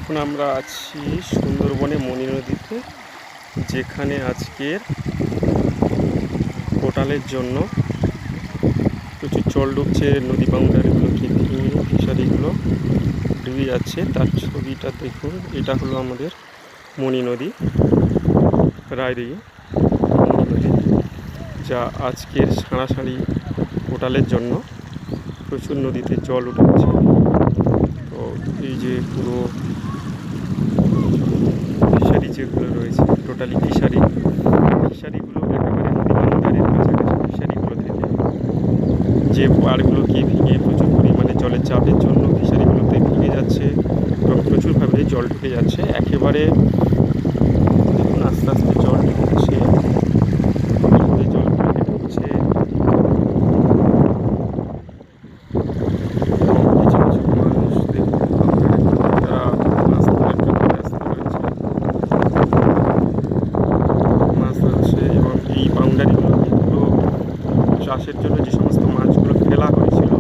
এখন আমরা আছি সুন্দরবনে মণি নদীতে, যেখানে আজকের পোর্টালের জন্য প্রচুর জল ঢুকছে। নদী বাউন্ডারিগুলোকে ভেঙে ফিশারিগুলো ডুবে যাচ্ছে। তার ছবিটা দেখুন। এটা হলো আমাদের মণি নদী, রায়দিঘি মণি নদী, যা আজকের সাঁড়াসাঁড়ি পোর্টালের জন্য প্রচুর নদীতে জল উঠেছে। তো এই যে পুরো ফিশারি যেগুলো রয়েছে, টোটালি ফিশারিগুলো একেবারে নদী বাউন্ডারির কাছাকাছি ফিশারিগুলো থেকে যে পাড়গুলোকে ভেঙে প্রচুর পরিমাণে জলের চাপের জন্য ফিশারিগুলোতে ভেঙে যাচ্ছে এবং প্রচুরভাবে জল ঢুকে যাচ্ছে। একেবারে দেখুন আস্তে আস্তে জল ঢুকছে, জলগুলোকে ঢুকছে। কিছু কিছু মানুষ দেখুন তারা মাছ ধরার জন্য ব্যস্ত রয়েছে, মাছ ধরছে। এবং এই বাউন্ডারিগুলোকে পুরো চাষের জন্য যে সমস্ত মাছগুলো ফেলা হয়েছিল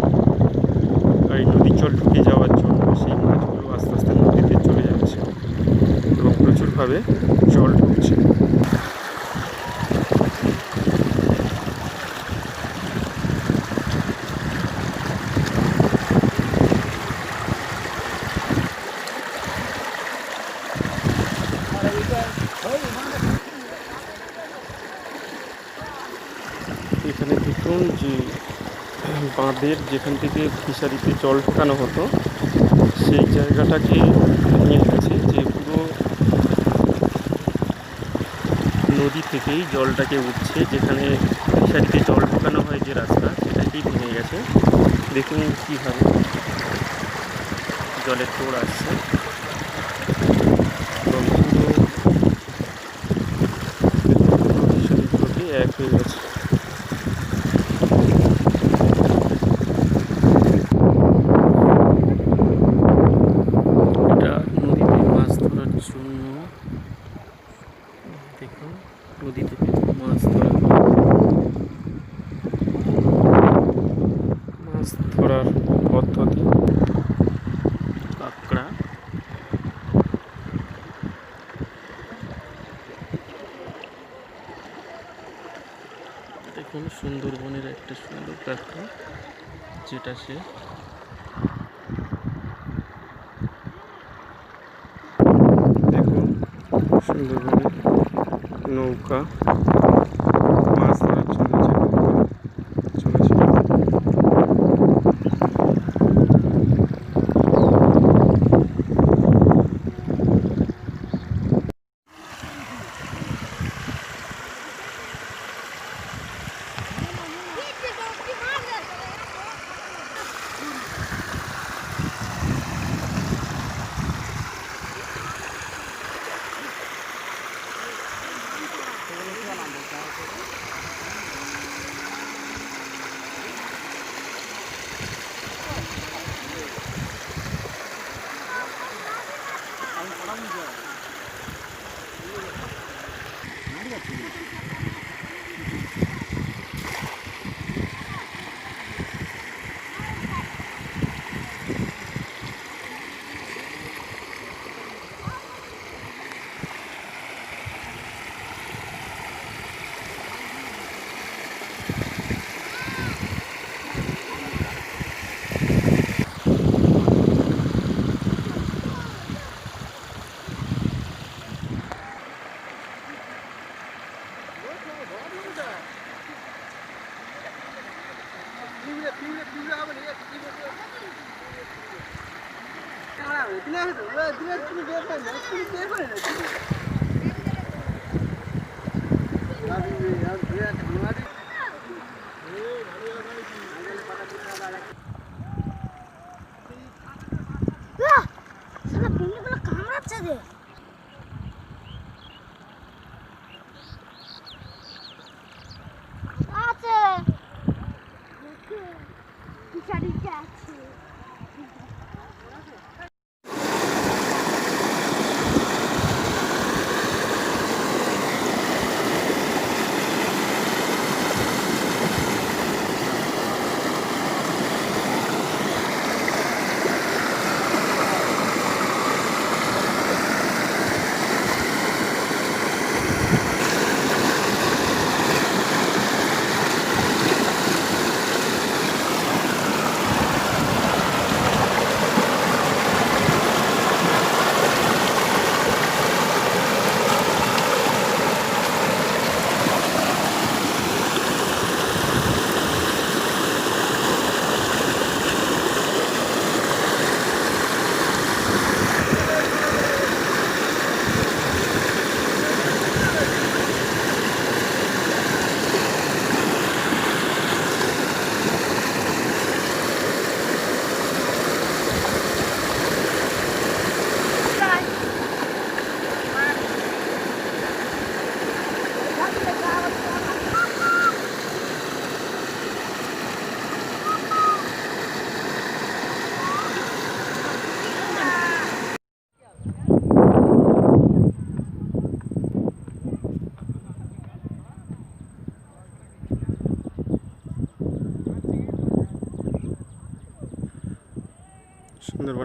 এই নদীর জল ঢুকে যাওয়ার জন্য, সেই মাছগুলো আস্তে আস্তে নদীতে চলে যাচ্ছে এবং প্রচুরভাবে জল ঢুকছে। এখানে দেখুন যে বাঁধের যেখান থেকে ফিশারিতে জল ঢোকানো হতো সেই জায়গাটাকে ভেঙে গেছে, যে পুরো নদী থেকেই জলটাকে উঠছে। যেখানে ফিশারিতে জল ঢোকানো হয় যে রাস্তা, সেটাকেই ভেঙে গেছে। দেখুন কীভাবে জলের তোড় আসছে এবং পুরো ফিশারিগুলোকে এক হয়ে গেছে। জন্য দেখুন নদীতে মাছ ধরার পদ্ধতি, কাঁকড়া। দেখুন সুন্দরবনের একটা সুন্দর কাঁকড়া, যেটা সে দেখুন সুন্দরবনের নৌকা মাছ ধরার জন্য যে নৌকা চলেছিল।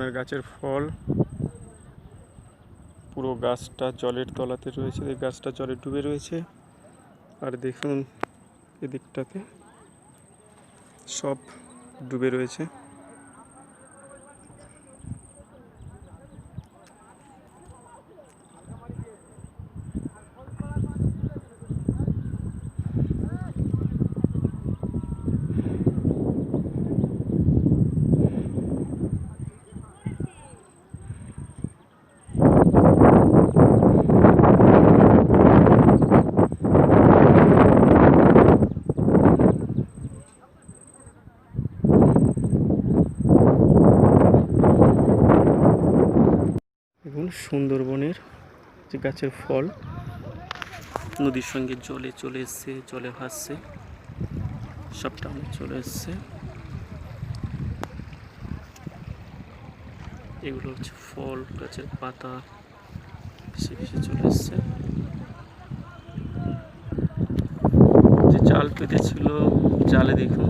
সুন্দরবনের গাছের ফল। পুরো গাছটা জলের তলাতে রয়েছে, এই গাছটা জলে ডুবে রয়েছে। আর দেখুন এদিকটাতে সব ডুবে রয়েছে। দেখুন সুন্দরবনের যে গাছের ফল নদীর সঙ্গে জলে চলে এসছে, জলে ভাসছে, সবটা অনেক চলে এসছে। এগুলো হচ্ছে ফল, গাছের পাতা ভেসে ভেসে চলে এসছে। যে জাল পেতেছিল, জালে দেখুন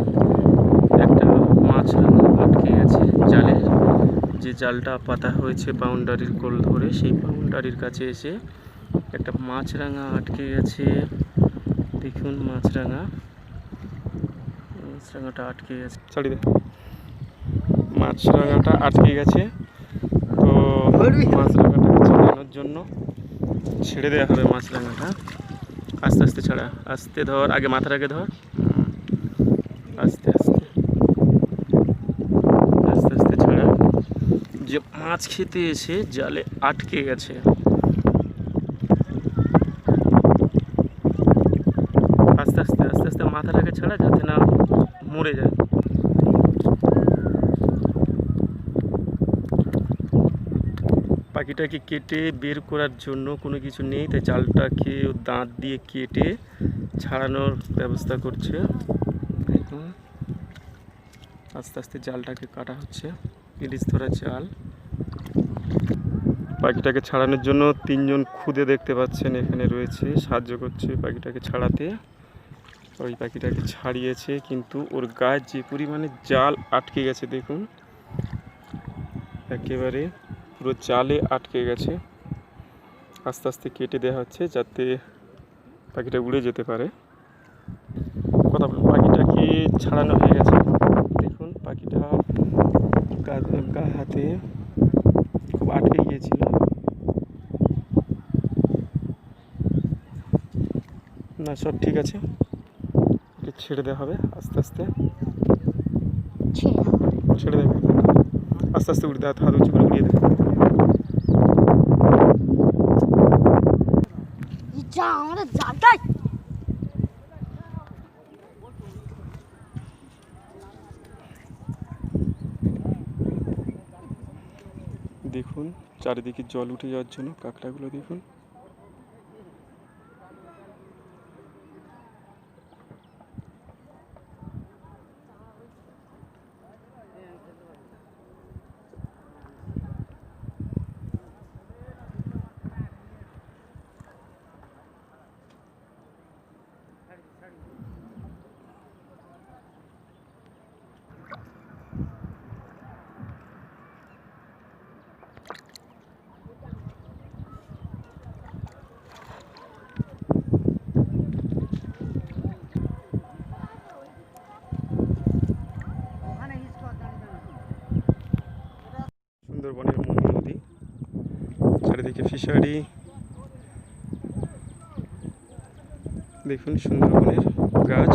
একটা মাছ আটকে গেছে। জালের যে জালটা পাতা হয়েছে বাউন্ডারির কোল ধরে, সেই বাউন্ডারির কাছে এসে একটা মাছরাঙা আটকে গেছে। দেখুন মাছরাঙাটা আটকে গেছে, মাছরাঙাটা আটকে গেছে। তো মাছরাঙাটাকে ছাড়ানোর জন্য ছেড়ে দেওয়া হবে। মাছরাঙাটা আস্তে আস্তে ছাড়া, আস্তে ধর, আগে মাথাটাকে ধর, আস্তে আস্তে আস্তে আস্তে ছাড়া। যে মাছ খেতে এসে জালে আটকে গেছে, আস্তে আস্তে আস্তে আস্তে মাথাটাকে ছাড়া যাতে না মরে যায়। পাখিটাকে কেটে বের করার জন্য কোনো কিছু নেই, তাই জালটাকে দাঁত দিয়ে কেটে ছাড়ানোর ব্যবস্থা করছে। দেখুন আস্তে আস্তে জালটাকে কাটা হচ্ছে, ইলিশ ধরা জাল। পাখিটাকে ছাড়ানোর জন্য 3 জন খুদে দেখতে পাচ্ছেন এখানে রয়েছে, সাহায্য করছে পাখিটাকে ছাড়াতে। ওই পাখিটাকে ছাড়িয়েছে, কিন্তু ওর গায়ে যে পরিমাণে জাল আটকে গেছে দেখুন, একেবারে পুরো জালে আটকে গেছে। আস্তে আস্তে কেটে দেওয়া হচ্ছে যাতে পাখিটা উড়ে যেতে পারে। কথা বলুন, পাখিটাকে ছাড়ানো হয়ে গেছে। দেখুন পাখিটা গা হাতে খুব আটকে গিয়েছিল। না, সব ঠিক আছে, ছেড়ে দেওয়া হবে আস্তে আস্তে, ছেড়ে দেবে আস্তে আস্তে, উড়ে দেওয়া, হাত উঁচু করে উড়িয়ে দেবে। দেখুন চারিদিকে জল উঠে যাওয়ার জন্য কাঁকড়াগুলো দেখুন। সুন্দরবনের মনি নদী, চারিদিকে ফিশারি। দেখুন সুন্দরবনের গাছ,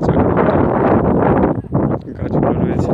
চারিদিকটা গাছগুলো রয়েছে।